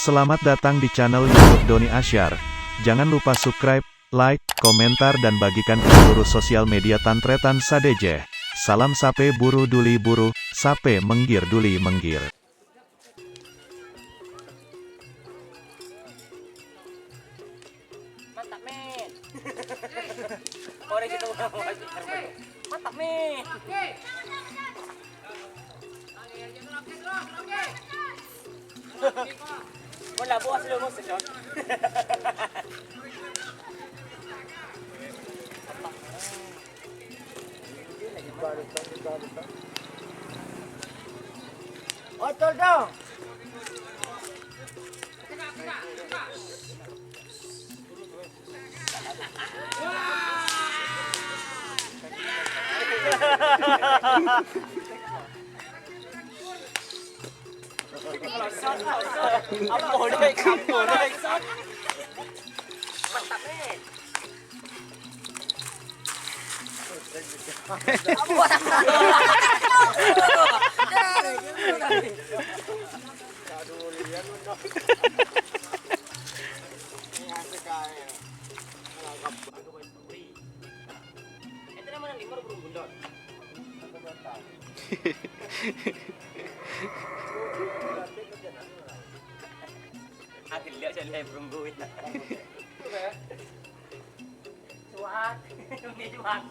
Selamat datang di channel YouTube Doni Asyar. Jangan lupa subscribe, like, komentar dan bagikan ke seluruh sosial media Tantretan Sadeje. Salam sape buru duli buru, sape menggir duli menggir. Mantap men. Orang kita mantap men. Wala bukas slow mo sa shot. Otol dong. Apa boleh kamu boleh son. Mantap eh. Itu namanya limur burung bundot. Akhir lihat saya lihat burung buit. Suat, ini suat.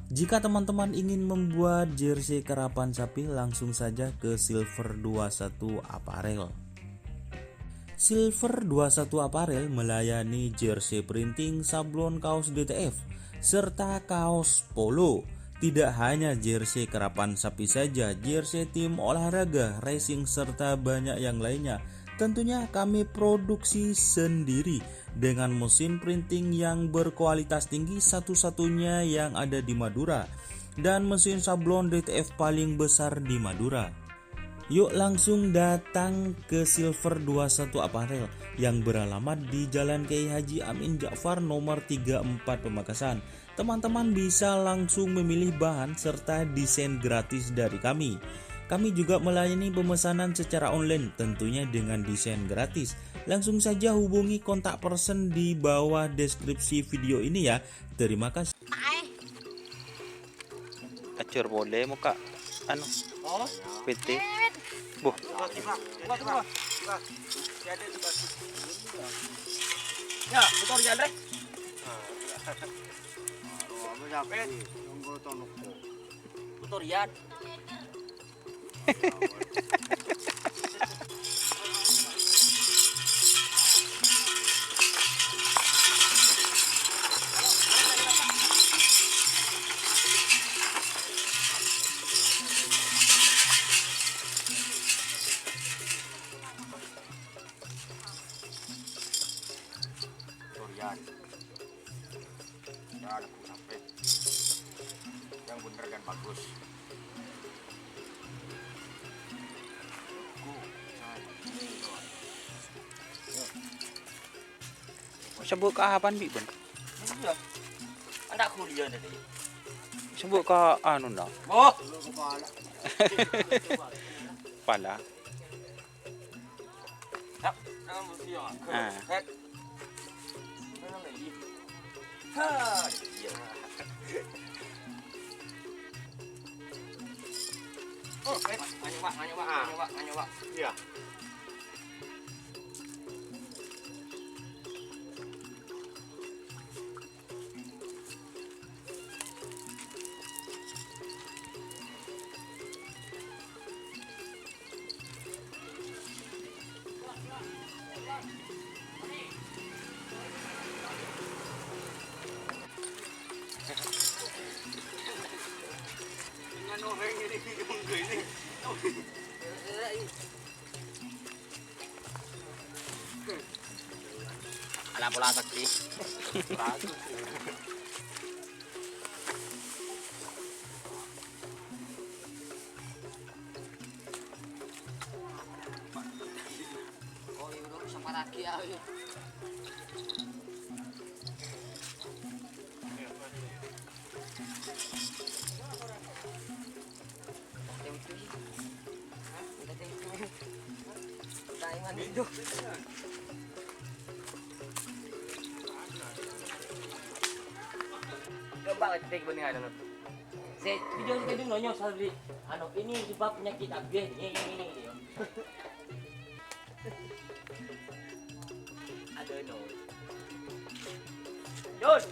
Jika teman-teman ingin membuat jersey karapan sapi, langsung saja ke Silver 21 Apparel. Silver 21 Apparel melayani jersey printing, sablon kaos DTF, serta kaos polo. Tidak hanya jersey karapan sapi saja, jersey tim olahraga, racing, serta banyak yang lainnya. Tentunya kami produksi sendiri dengan mesin printing yang berkualitas tinggi, satu-satunya yang ada di Madura, dan mesin sablon DTF paling besar di Madura. Yuk langsung datang ke Silver 21 Apparel yang beralamat di Jalan Kiai Haji Amin Ja'far nomor 34 Pamekasan. Teman-teman bisa langsung memilih bahan serta desain gratis dari kami. Kami juga melayani pemesanan secara online, tentunya dengan desain gratis. Langsung saja hubungi kontak person di bawah deskripsi video ini ya. Terima kasih. Acur boleh muka anu PT buh Ya, betul jalan. Betul Rian. Dan aku sampai yang bener dan bagus. Sebut ke apaan bi ben? Iya. Anak kuliah tadi. Sebut ke anu dah. Oh, Pala. Yap, jangan mesti ya. Ah. Jangan lagi. Ha, iya. Oh, nyoba. Iya. Dengan orang ini menggui ini. Alam pula sakti. Oh, iya udah sama lagi ya. Coba kita bandingan anu. Saya video ini kadang nonyo saldi. Anu ini sebab penyakit abis ini. Ada no. Yun.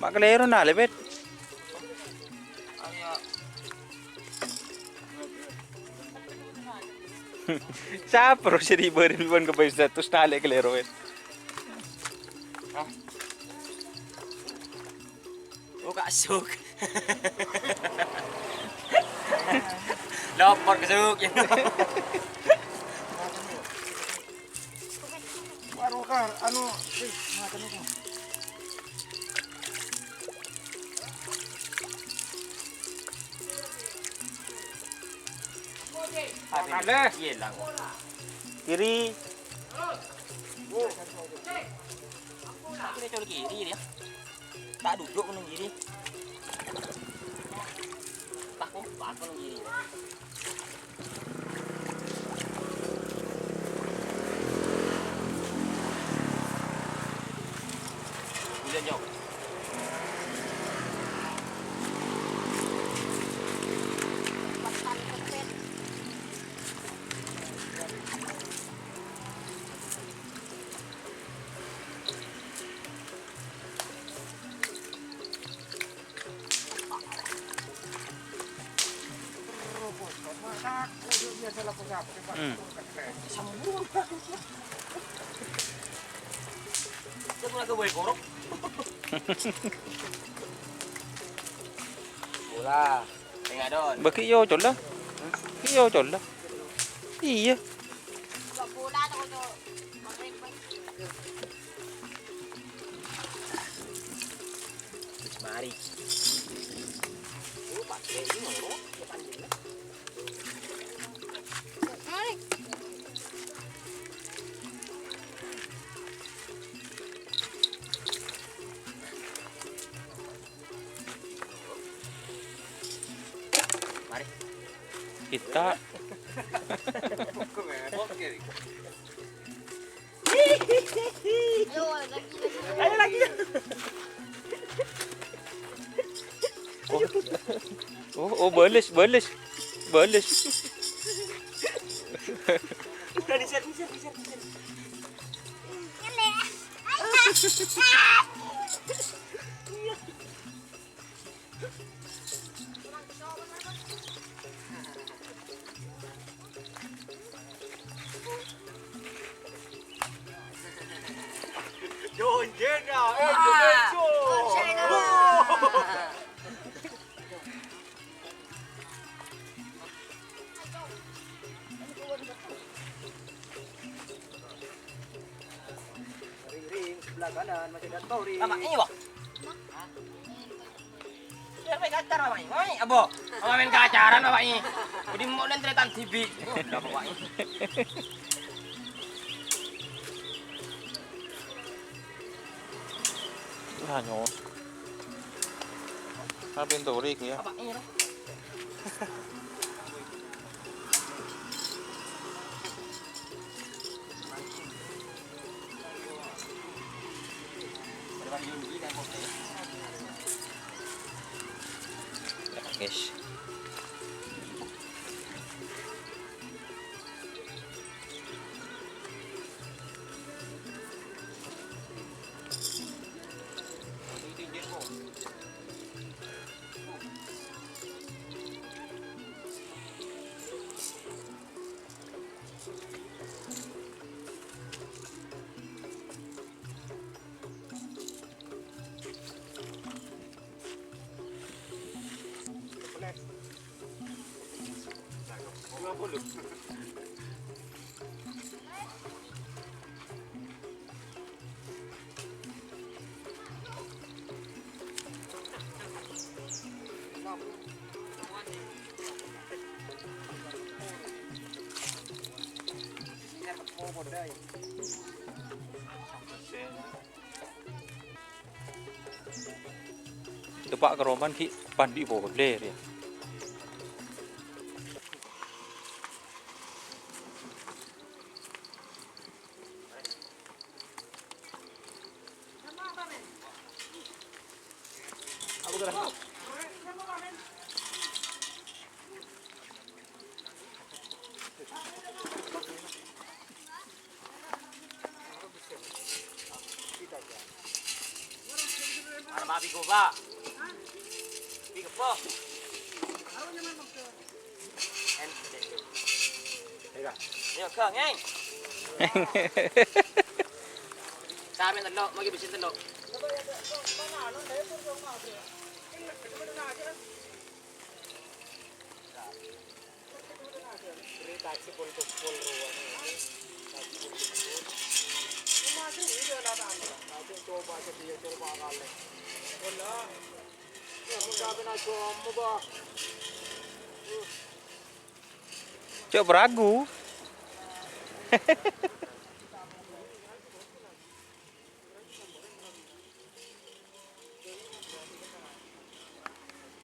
Mak kelero na lebet. Siapa harus jadi beribuan ke bawah terus nale kelero wet. Oh, kasuk. Lapor kasuk. Warokar, anu, makan itu. Ada. Iya lah. Kiri. Kita coba kiri dia. Tak duduk menung kiri. Tak kompak menung kiri. Bulan jauh. Saya pun agak boleh korok. Bola. Tengah don. Bagi yo chol lah. Yo chol lah. Iya. Mari. Oh, pakai ini loh. Mari. Kita Ayo lagi. oh balis. Udah diset. Bapak ini, Bok. Ya, main kacar Bapak ini. Bapak ini, Abo. Bapak main kacaran Bapak ini. Jadi mau nentretan TV. Udah Bapak ini. lah nyos. Apa pintu rik ya? Bapak ini, loh. Guys. Itu Pak Keroman ki pandi boleh ya. Ada babi ko ba? Bigo po. Ayo ka, ngeng. Sa amin talo, magibisin talo. Cok beragu.